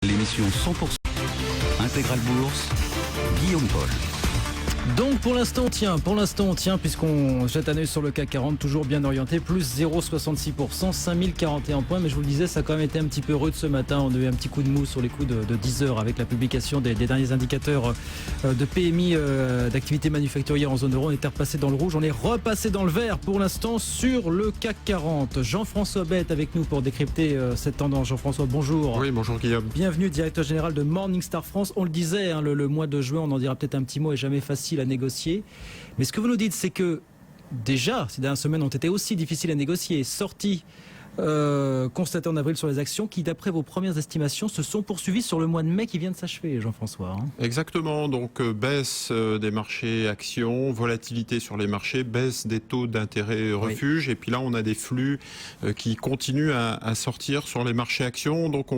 L'émission 100% Intégrale Bourse, Guillaume Paul. Donc pour l'instant on tient puisqu'on jette un œil sur le CAC 40, toujours bien orienté, plus 0,66%, 5041 points. Mais je vous le disais, ça a quand même été un petit peu rude ce matin. On a eu un petit coup de mou sur les coups de 10 heures avec la publication des derniers indicateurs de PMI d'activité manufacturière en zone euro. On était repassé dans le rouge, on est repassé dans le vert pour l'instant sur le CAC 40. Jean-François Bête avec nous pour décrypter cette tendance. Jean-François, bonjour. Oui, bonjour Guillaume. Bienvenue, directeur général de Morningstar France. On le disait, hein, le mois de juin, on en dira peut-être un petit mot, est jamais facile à négocier. Mais ce que vous nous dites, c'est que déjà, ces dernières semaines ont été aussi difficiles à négocier. Sorties constatées en avril sur les actions qui, d'après vos premières estimations, se sont poursuivies sur le mois de mai qui vient de s'achever, Jean-François. Exactement, donc baisse des marchés actions, volatilité sur les marchés, baisse des taux d'intérêt refuge, et puis là on a des flux qui continuent à sortir sur les marchés actions. Donc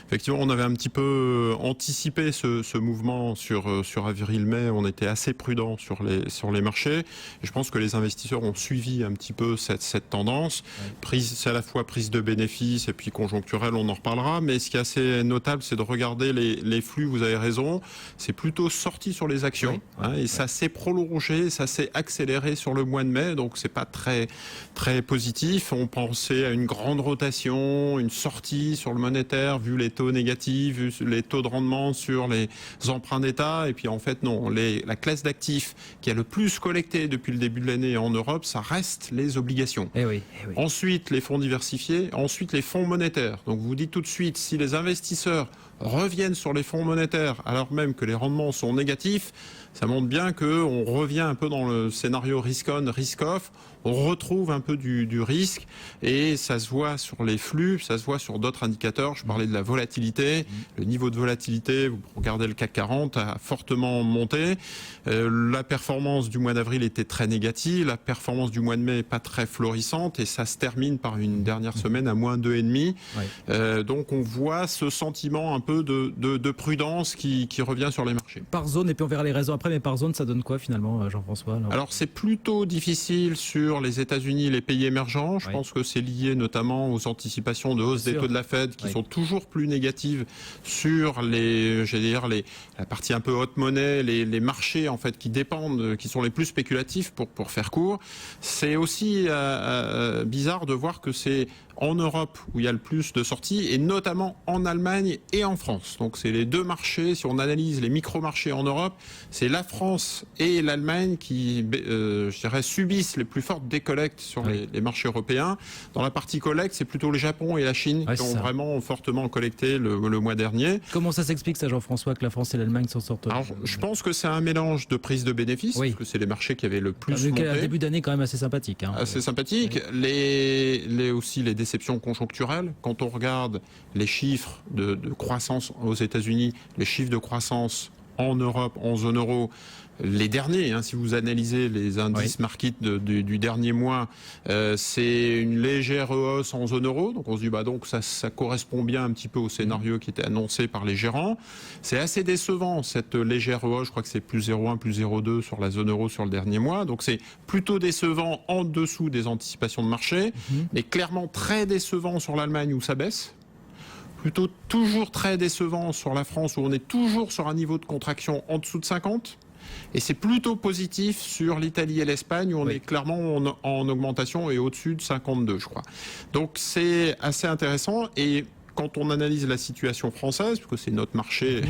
effectivement on avait un petit peu anticipé ce mouvement sur avril-mai, on était assez prudent sur les marchés, et je pense que les investisseurs ont suivi un petit peu cette tendance. C'est à la fois prise de bénéfices et puis conjoncturelle, on en reparlera, mais ce qui est assez notable, c'est de regarder les flux, vous avez raison, c'est plutôt sorti sur les actions, et ça s'est prolongé, ça s'est accéléré sur le mois de mai, donc c'est pas très, très positif. On pensait à une grande rotation, une sortie sur le monétaire, vu les taux négatifs, vu les taux de rendement sur les emprunts d'État, et puis en fait non, la classe d'actifs qui a le plus collecté depuis le début de l'année en Europe, ça reste les obligations. Ensuite, les fonds diversifiés, ensuite les fonds monétaires. Donc vous dites tout de suite, si les investisseurs reviennent sur les fonds monétaires alors même que les rendements sont négatifs, ça montre bien qu'on revient un peu dans le scénario risk-on, risk-off, on retrouve un peu du risque et ça se voit sur les flux, ça se voit sur d'autres indicateurs. Je parlais de la volatilité, le niveau de volatilité, vous regardez le CAC 40, a fortement monté. La performance du mois d'avril était très négative, la performance du mois de mai n'est pas très florissante et ça se termine par une dernière semaine à moins 2,5. Donc on voit ce sentiment un peu de prudence qui revient sur les marchés. Par zone, et puis on verra les raisons après, mais par zone, ça donne quoi finalement, Jean-François? Alors c'est plutôt difficile sur les États-Unis, les pays émergents. Je pense que c'est lié notamment aux anticipations de hausse des taux de la Fed qui sont toujours plus négatives sur la partie un peu haute monnaie, les marchés en fait qui dépendent, qui sont les plus spéculatifs pour faire court. C'est aussi bizarre de voir que c'est en Europe où il y a le plus de sorties et notamment en Allemagne et en France. Donc c'est les deux marchés, si on analyse les micro-marchés en Europe, c'est la France et l'Allemagne qui, je dirais, subissent les plus fortes décollectes sur les marchés européens. Dans la partie collecte, c'est plutôt le Japon et la Chine qui ont vraiment fortement collecté le mois dernier. Comment ça s'explique ça, Jean-François, que la France et l'Allemagne s'en sortent? Alors, je pense que c'est un mélange de prise de bénéfices, parce que c'est les marchés qui avaient le plus monté. Un début d'année quand même assez sympathique. Assez sympathique. Aussi les déceptions conjoncturelles. Quand on regarde les chiffres de croissance aux États-Unis, les chiffres de croissance en Europe, en zone euro, les derniers, si vous analysez les indices market du dernier mois, c'est une légère hausse en zone euro. Donc on se dit donc ça correspond bien un petit peu au scénario qui était annoncé par les gérants. C'est assez décevant cette légère hausse. Je crois que c'est plus 0,1, plus 0,2 sur la zone euro sur le dernier mois. Donc c'est plutôt décevant en dessous des anticipations de marché, mais clairement très décevant sur l'Allemagne où ça baisse. Plutôt toujours très décevant sur la France où on est toujours sur un niveau de contraction en dessous de 50. Et c'est plutôt positif sur l'Italie et l'Espagne où on est clairement en augmentation et au-dessus de 52, je crois. Donc c'est assez intéressant et quand on analyse la situation française, parce que c'est notre marché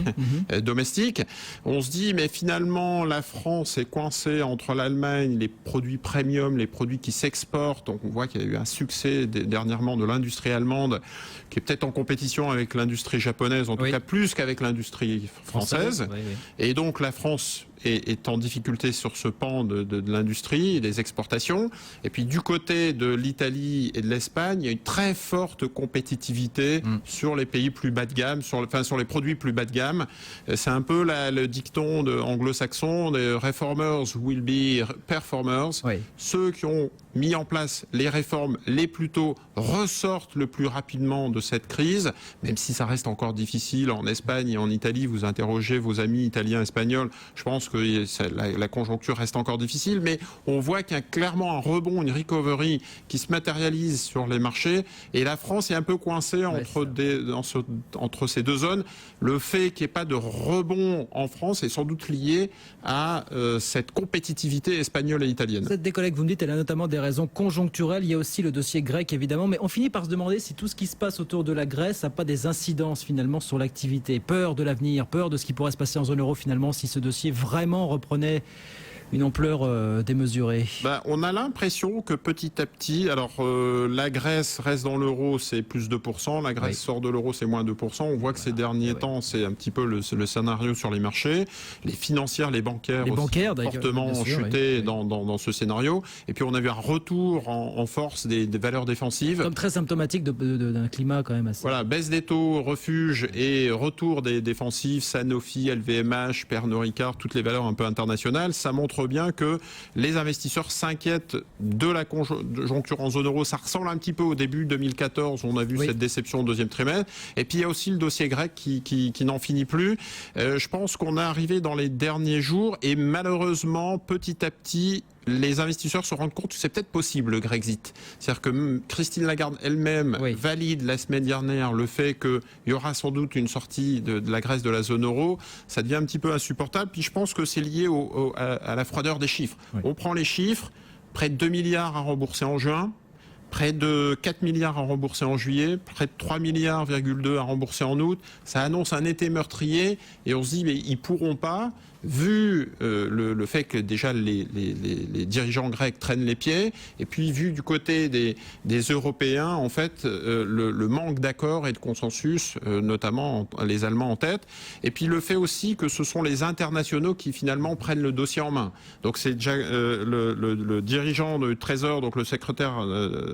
domestique, on se dit mais finalement la France est coincée entre l'Allemagne, les produits premium, les produits qui s'exportent. Donc on voit qu'il y a eu un succès dernièrement de l'industrie allemande qui est peut-être en compétition avec l'industrie japonaise, en tout cas plus qu'avec l'industrie française. Et donc la France est en difficulté sur ce pan de l'industrie et des exportations. Et puis du côté de l'Italie et de l'Espagne, il y a une très forte compétitivité sur les pays plus bas de gamme, sur les produits plus bas de gamme. C'est un peu le dicton anglo-saxon, des reformers will be performers. Ceux qui ont mis en place les réformes les plus tôt ressortent le plus rapidement de cette crise, même si ça reste encore difficile en Espagne et en Italie. Vous interrogez vos amis italiens, espagnols, je pense que la conjoncture reste encore difficile, mais on voit qu'il y a clairement un rebond, une recovery qui se matérialise sur les marchés, et la France est un peu coincée entre ces deux zones. Le fait qu'il n'y ait pas de rebond en France est sans doute lié à cette compétitivité espagnole et italienne. Cette décollègue, vous me dites, elle a notamment des raisons conjoncturelles. Il y a aussi le dossier grec, évidemment, mais on finit par se demander si tout ce qui se passe autour de la Grèce n'a pas des incidences finalement sur l'activité. Peur de l'avenir, peur de ce qui pourrait se passer en zone euro finalement si ce dossier vraiment reprenait une ampleur démesurée. On a l'impression que petit à petit, la Grèce reste dans l'euro, c'est plus 2%, la Grèce sort de l'euro, c'est moins 2%. On voit que ces derniers temps, c'est un petit peu le scénario sur les marchés. Les financières, les bancaires fortement chuté dans ce scénario. Et puis on a vu un retour en force des valeurs défensives. Comme très symptomatique d'un climat quand même assez... Voilà, baisse des taux, refuge et retour des défensives, Sanofi, LVMH, Pernod Ricard, toutes les valeurs un peu internationales. Ça montre bien que les investisseurs s'inquiètent de la conjoncture en zone euro. Ça ressemble un petit peu au début 2014, on a vu cette déception au deuxième trimestre. Et puis il y a aussi le dossier grec qui n'en finit plus. Je pense qu'on est arrivé dans les derniers jours et malheureusement, petit à petit, les investisseurs se rendent compte que c'est peut-être possible le Grexit. C'est-à-dire que Christine Lagarde elle-même valide la semaine dernière le fait qu'il y aura sans doute une sortie de la Grèce de la zone euro. Ça devient un petit peu insupportable. Puis je pense que c'est lié à la froideur des chiffres. On prend les chiffres, près de 2 milliards à rembourser en juin, près de 4 milliards à rembourser en juillet, près de 3,2 milliards à rembourser en août. Ça annonce un été meurtrier et on se dit mais ils pourront pas, vu le fait que déjà les dirigeants grecs traînent les pieds, et puis vu du côté des Européens, en fait, le manque d'accord et de consensus, notamment les Allemands en tête, et puis le fait aussi que ce sont les internationaux qui finalement prennent le dossier en main. Donc c'est le dirigeant du Trésor, donc le secrétaire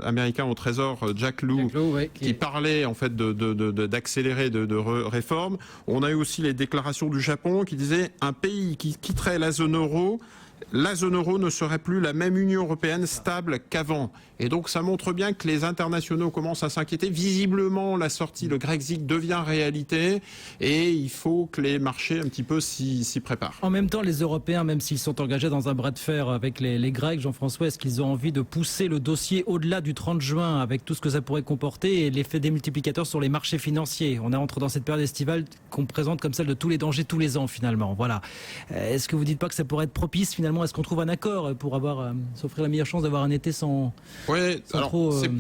américain au Trésor, Jack Lew, qui parlait en fait d'accélérer de réformes. On a eu aussi les déclarations du Japon qui disaient un pays qui quitterait la zone euro ne serait plus la même Union européenne stable qu'avant. Et donc ça montre bien que les internationaux commencent à s'inquiéter. Visiblement, la sortie, le Grexit devient réalité et il faut que les marchés un petit peu s'y préparent. En même temps, les Européens, même s'ils sont engagés dans un bras de fer avec les Grecs, Jean-François, est-ce qu'ils ont envie de pousser le dossier au-delà du 30 juin avec tout ce que ça pourrait comporter et l'effet démultiplicateur sur les marchés financiers? On entre dans cette période estivale qu'on présente comme celle de tous les dangers tous les ans finalement. Voilà. Est-ce que vous ne dites pas que ça pourrait être propice finalement? Est-ce qu'on trouve un accord pour s'offrir la meilleure chance d'avoir un été sans... Oui,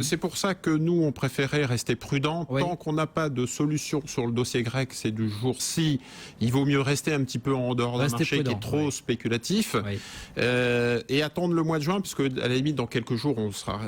c'est pour ça que nous, on préférait rester prudents. Tant qu'on n'a pas de solution sur le dossier grec ces 2 jours-ci, il vaut mieux rester un petit peu en dehors d'un marché qui est trop spéculatif et attendre le mois de juin, puisque à la limite, dans quelques jours,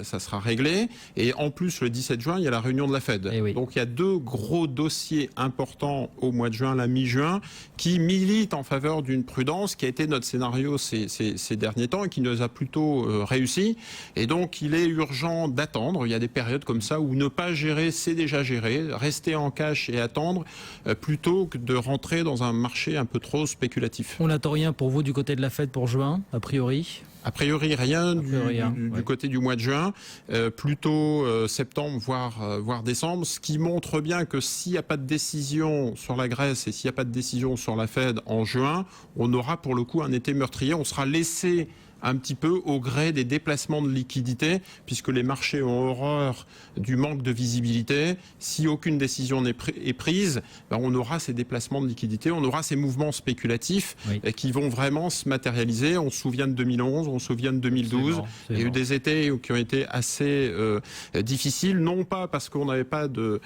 ça sera réglé. Et en plus, le 17 juin, il y a la réunion de la Fed. Donc il y a 2 gros dossiers importants au mois de juin, la mi-juin, qui militent en faveur d'une prudence qui a été notre scénario ces derniers temps et qui nous a plutôt réussi. Et donc, il est urgent d'attendre. Il y a des périodes comme ça où ne pas gérer, c'est déjà gérer. Rester en cash et attendre plutôt que de rentrer dans un marché un peu trop spéculatif. On n'attend rien pour vous du côté de la Fed pour juin, a priori? A priori, rien du côté du mois de juin, plutôt septembre, voire décembre, ce qui montre bien que s'il n'y a pas de décision sur la Grèce et s'il n'y a pas de décision sur la Fed en juin, on aura pour le coup un été meurtrier. On sera laissé un petit peu au gré des déplacements de liquidités, puisque les marchés ont horreur du manque de visibilité. Si aucune décision n'est prise, on aura ces déplacements de liquidités, on aura ces mouvements spéculatifs qui vont vraiment se matérialiser. On se souvient de 2011, on se souvient de 2012. Il y a eu des étés qui ont été assez difficiles, non pas parce qu'on n'avait pas de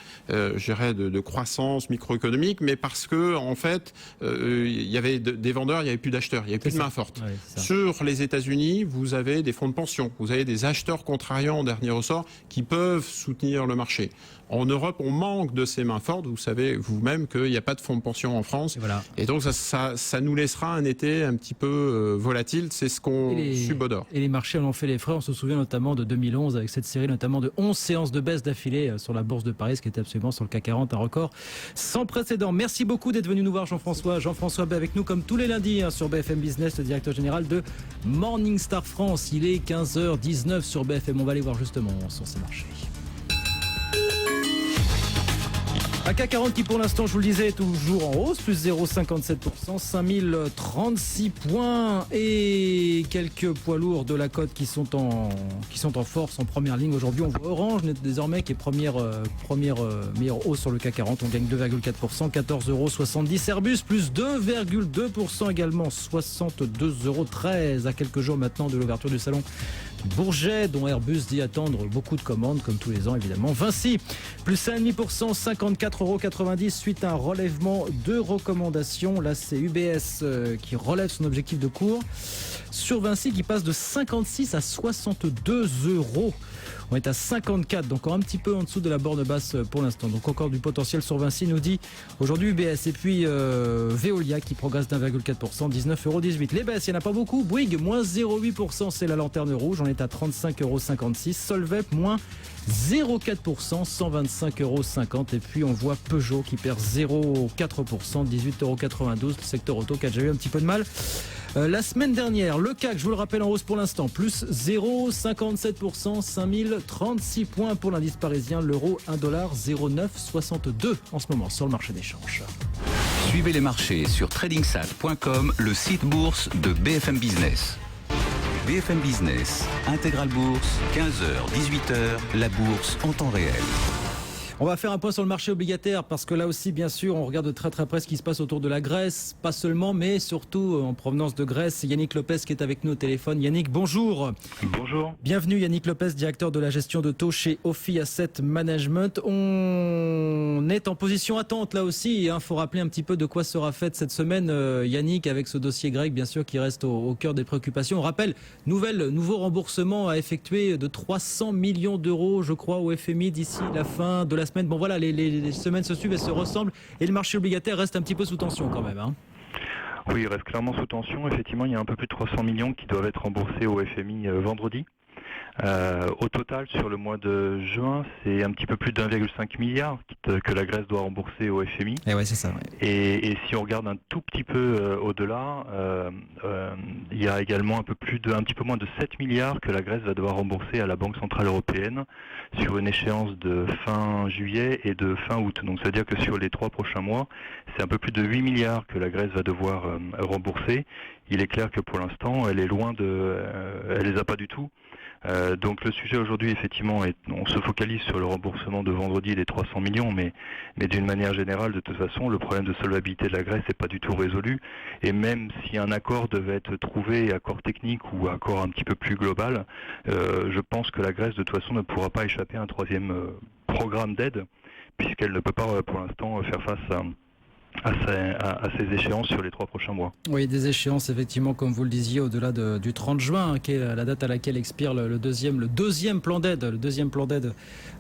croissance microéconomique, mais parce que en fait, il y avait des vendeurs, il n'y avait plus d'acheteurs, il n'y avait plus de main forte. Sur les États-Unis, vous avez des fonds de pension, vous avez des acheteurs contrariants en dernier ressort qui peuvent soutenir le marché. En Europe, on manque de ces mains fortes. Vous savez vous-même qu'il n'y a pas de fonds de pension en France. Et donc, ça nous laissera un été un petit peu volatile. C'est ce qu'on subodore. Et les marchés en ont fait les frais. On se souvient notamment de 2011 avec cette série notamment de 11 séances de baisse d'affilée sur la bourse de Paris, ce qui était absolument sur le CAC 40, un record sans précédent. Merci beaucoup d'être venu nous voir, Jean-François. Jean-François avec nous comme tous les lundis sur BFM Business, le directeur général de Morning. Morningstar France. Il est 15h19 sur BFM. On va aller voir justement sur ces marchés. Un CAC 40 qui pour l'instant, je vous le disais, est toujours en hausse, plus 0,57%, 5036 points et quelques poids lourds de la cote qui sont en force en première ligne. Aujourd'hui, on voit Orange désormais qui est première meilleure hausse sur le CAC 40. On gagne 2,4%, 14,70 €. Airbus plus 2,2% également, 62,13 € à quelques jours maintenant de l'ouverture du salon Bourget, dont Airbus dit attendre beaucoup de commandes, comme tous les ans évidemment. Vinci, plus 1,5%, 54,90 € suite à un relèvement de recommandations. Là, c'est UBS qui relève son objectif de cours sur Vinci qui passe de 56 à 62 €. On est à 54, donc un petit peu en dessous de la borne basse pour l'instant. Donc encore du potentiel sur Vinci, nous dit aujourd'hui UBS. Et puis Veolia qui progresse d'1,4%, 19,18 €. Les baisses, il n'y en a pas beaucoup. Bouygues, moins 0,8%, c'est la lanterne rouge. On est à 35,56 €. Solvep, moins 0,4%, 125,50 €. Et puis on voit Peugeot qui perd 0,4%, 18,92 €. Le secteur auto qui a déjà eu un petit peu de mal la semaine dernière. Le CAC, je vous le rappelle, en hausse pour l'instant, plus 0,57%, 5036 points pour l'indice parisien. L'euro, 1,0962 $ en ce moment sur le marché des changes. Suivez les marchés sur tradingsat.com, le site bourse de BFM Business. BFM Business, Intégral Bourse, 15h, 18h, la bourse en temps réel. On va faire un point sur le marché obligataire parce que là aussi, bien sûr, on regarde de très très près ce qui se passe autour de la Grèce. Pas seulement, mais surtout en provenance de Grèce. Yannick Lopez qui est avec nous au téléphone. Yannick, bonjour. Bonjour. Bienvenue Yannick Lopez, directeur de la gestion de taux chez Ophi Asset Management. On est en position attente là aussi. Il faut rappeler un petit peu de quoi sera faite cette semaine, Yannick, avec ce dossier grec, bien sûr, qui reste au cœur des préoccupations. On rappelle, nouveau remboursement à effectuer de 300 millions d'euros, je crois, au FMI d'ici la fin de la semaine. Bon voilà, les semaines se suivent et se ressemblent et le marché obligataire reste un petit peu sous tension quand même. Oui, il reste clairement sous tension. Effectivement, il y a un peu plus de 300 millions qui doivent être remboursés au FMI vendredi. Au total, sur le mois de juin, c'est un petit peu plus d'1,5 milliard que la Grèce doit rembourser au FMI. Et ouais, c'est ça. Ouais. Et si on regarde un tout petit peu au-delà, il y a également un petit peu moins de 7 milliards que la Grèce va devoir rembourser à la Banque Centrale Européenne sur une échéance de fin juillet et de fin août. Donc ça veut dire que sur les 3 prochains mois, c'est un peu plus de 8 milliards que la Grèce va devoir rembourser. Il est clair que pour l'instant, elle est loin elle les a pas du tout. Donc le sujet aujourd'hui, effectivement, on se focalise sur le remboursement de vendredi des 300 millions, mais d'une manière générale, de toute façon, le problème de solvabilité de la Grèce n'est pas du tout résolu. Et même si un accord devait être trouvé, accord technique ou accord un petit peu plus global, je pense que la Grèce, de toute façon, ne pourra pas échapper à un troisième programme d'aide, puisqu'elle ne peut pas, pour l'instant, faire face à ces échéances sur les 3 prochains mois. Oui, des échéances effectivement, comme vous le disiez, au-delà du 30 juin, qui est la date à laquelle expire le deuxième plan d'aide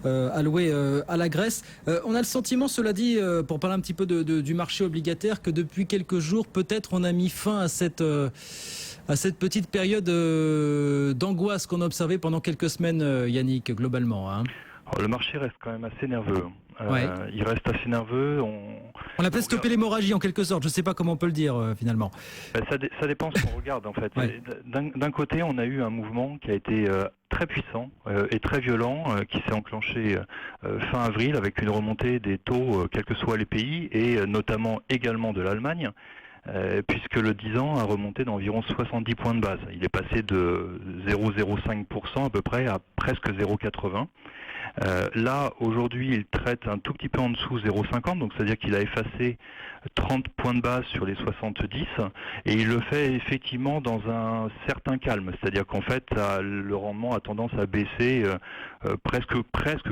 alloué à la Grèce. On a le sentiment, cela dit, pour parler un petit peu du marché obligataire, que depuis quelques jours, peut-être on a mis fin à cette petite période d'angoisse qu'on a observée pendant quelques semaines, Yannick, globalement. Alors, le marché reste quand même assez nerveux. Ouais. Il reste assez nerveux. On a peut-être stoppé l'hémorragie en quelque sorte. Je ne sais pas comment on peut le dire finalement. Ça dépend ce qu'on regarde en fait. Ouais. D'un côté, on a eu un mouvement qui a été très puissant et très violent qui s'est enclenché fin avril avec une remontée des taux, quels que soient les pays, et notamment également de l'Allemagne. Puisque le 10 ans a remonté d'environ 70 points de base. Il est passé de 0,05% à peu près à presque 0,80%. Là, aujourd'hui, il traite un tout petit peu en dessous 0,50, donc c'est-à-dire qu'il a effacé 30 points de base sur les 70, et il le fait effectivement dans un certain calme, c'est-à-dire qu'en fait, le rendement a tendance à baisser presque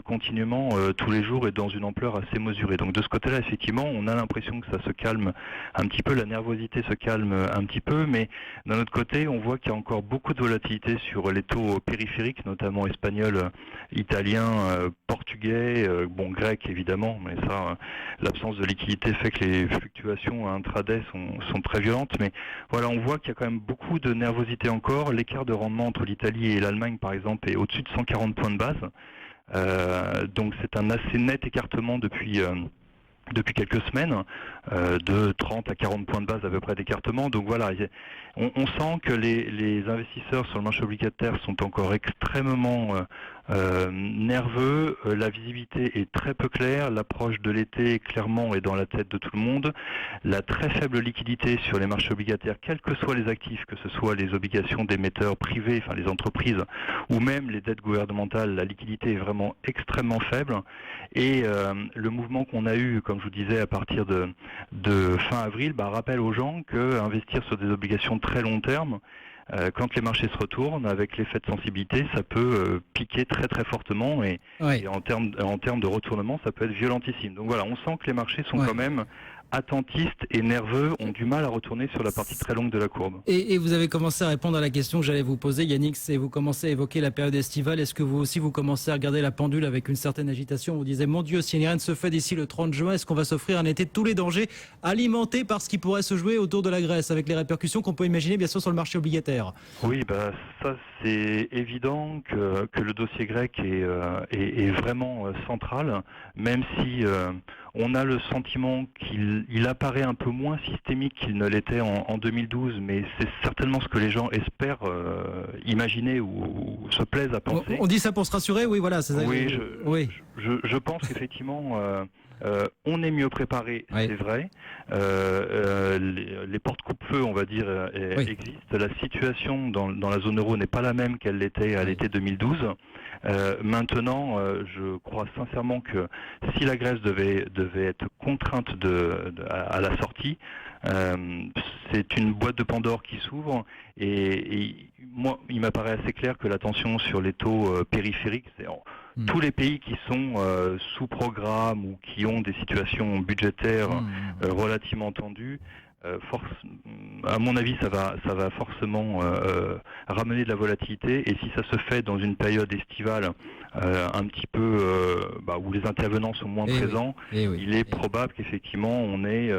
continuellement tous les jours et dans une ampleur assez mesurée. Donc de ce côté-là, effectivement, on a l'impression que ça se calme un petit peu, la nervosité se calme un petit peu, mais d'un autre côté, on voit qu'il y a encore beaucoup de volatilité sur les taux périphériques, notamment espagnols, italiens, portugais, grec évidemment, mais ça, l'absence de liquidité fait que les fluctuations intraday sont très violentes, mais voilà, on voit qu'il y a quand même beaucoup de nervosité encore. L'écart de rendement entre l'Italie et l'Allemagne, par exemple, est au-dessus de 140 points de base, donc c'est un assez net écartement depuis depuis quelques semaines, de 30 à 40 points de base à peu près d'écartement. Donc voilà, on sent que les investisseurs sur le marché obligataire sont encore extrêmement nerveux. La visibilité est très peu claire. L'approche de l'été, clairement, est dans la tête de tout le monde. La très faible liquidité sur les marchés obligataires, quels que soient les actifs, que ce soit les obligations d'émetteurs privés, enfin les entreprises, ou même les dettes gouvernementales, la liquidité est vraiment extrêmement faible. Et le mouvement qu'on a eu, comme je vous disais, à partir de fin avril, rappelle aux gens qu'investir sur des obligations très long terme, quand les marchés se retournent, avec l'effet de sensibilité, ça peut piquer très très fortement et en termes de retournement, ça peut être violentissime. Donc voilà, on sent que les marchés sont quand même attentistes et nerveux, ont du mal à retourner sur la partie très longue de la courbe. Et vous avez commencé à répondre à la question que j'allais vous poser, Yannick, c'est vous commencez à évoquer la période estivale. Est-ce que vous aussi vous commencez à regarder la pendule avec une certaine agitation? Vous disiez, mon Dieu, si rien ne se fait d'ici le 30 juin, est-ce qu'on va s'offrir un été de tous les dangers, alimenté par ce qui pourrait se jouer autour de la Grèce, avec les répercussions qu'on peut imaginer bien sûr sur le marché obligataire? Oui, ça c'est évident que le dossier grec est vraiment central, même si on a le sentiment qu'il apparaît un peu moins systémique qu'il ne l'était en 2012, mais c'est certainement ce que les gens espèrent imaginer ou se plaisent à penser. On dit ça pour se rassurer, oui, voilà. C'est ça. Oui, je pense qu'effectivement, on est mieux préparé, c'est vrai. Les portes coupe-feu, on va dire, existent. La situation dans la zone euro n'est pas la même qu'elle l'était à l'été 2012. Maintenant, je crois sincèrement que si la Grèce devait être contrainte à la sortie, c'est une boîte de Pandore qui s'ouvre et moi, il m'apparaît assez clair que la tension sur les taux périphériques, c'est tous les pays qui sont sous programme ou qui ont des situations budgétaires relativement tendues, à mon avis, ça va forcément ramener de la volatilité. Et si ça se fait dans une période estivale un petit peu où les intervenants sont moins présents, il est probable qu'effectivement on ait,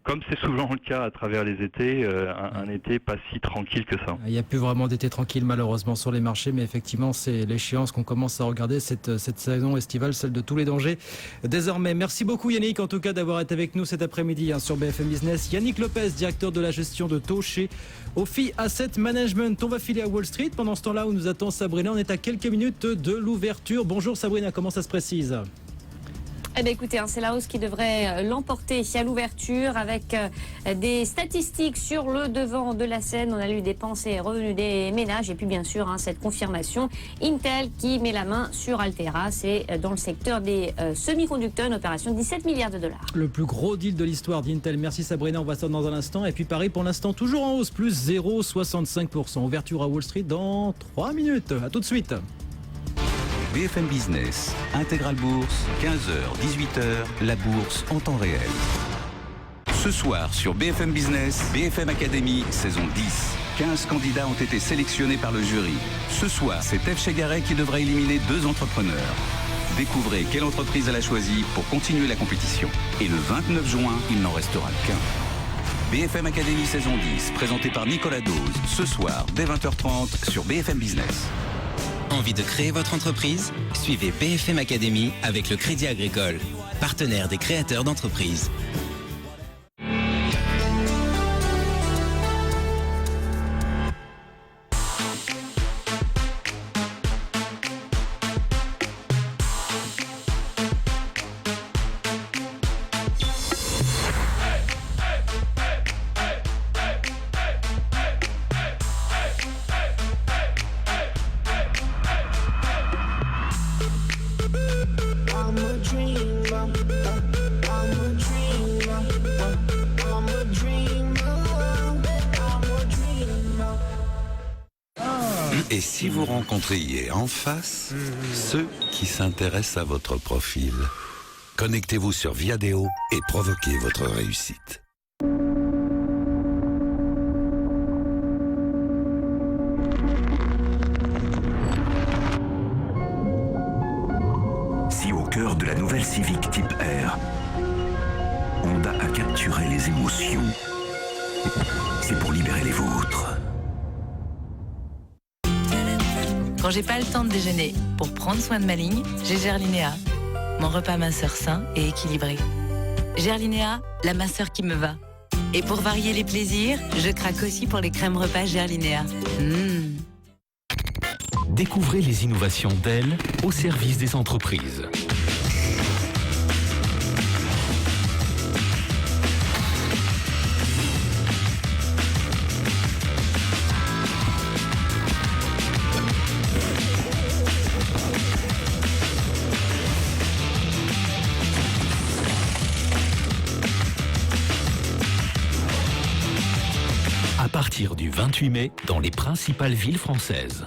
comme c'est souvent le cas à travers les étés, un été pas si tranquille que ça. Il n'y a plus vraiment d'été tranquille malheureusement sur les marchés, mais effectivement c'est l'échéance qu'on commence à regarder, cette saison estivale, celle de tous les dangers. Désormais, merci beaucoup Yannick en tout cas d'avoir été avec nous cet après-midi sur BFM Business. Yannick Lopez, directeur de la gestion de taux chez Ophi Asset Management. On va filer à Wall Street. Pendant ce temps-là où nous attend Sabrina, on est à quelques minutes de l'ouverture. Bonjour Sabrina, comment ça se précise ? Eh bien, écoutez, c'est la hausse qui devrait l'emporter à l'ouverture avec des statistiques sur le devant de la scène. On a lu dépenses et revenus des ménages et puis bien sûr cette confirmation Intel qui met la main sur Altera. C'est dans le secteur des semi-conducteurs, une opération de 17 milliards de dollars. Le plus gros deal de l'histoire d'Intel. Merci Sabrina, on va ça dans un instant. Et puis Paris pour l'instant toujours en hausse, plus 0,65%. Ouverture à Wall Street dans 3 minutes. À tout de suite. BFM Business, Intégral Bourse, 15h, 18h, la bourse en temps réel. Ce soir sur BFM Business, BFM Academy, saison 10. 15 candidats ont été sélectionnés par le jury. Ce soir, c'est F. Chegaray qui devra éliminer 2 entrepreneurs. Découvrez quelle entreprise elle a choisi pour continuer la compétition. Et le 29 juin, il n'en restera qu'un. BFM Academy saison 10, présenté par Nicolas Dose, ce soir dès 20h30 sur BFM Business. Envie de créer votre entreprise? Suivez BFM Academy avec le Crédit Agricole, partenaire des créateurs d'entreprises. Et si vous rencontriez en face ceux qui s'intéressent à votre profil, connectez-vous sur Viadeo et provoquez votre réussite. Si au cœur de la nouvelle Civic Type R, Honda a capturé les émotions, c'est pour libérer les vôtres. Quand j'ai pas le temps de déjeuner, pour prendre soin de ma ligne, j'ai Gerlinéa, mon repas minceur sain et équilibré. Gerlinéa, la minceur qui me va. Et pour varier les plaisirs, je craque aussi pour les crèmes repas Gerlinéa. Découvrez les innovations Dell au service des entreprises. À partir du 28 mai, dans les principales villes françaises.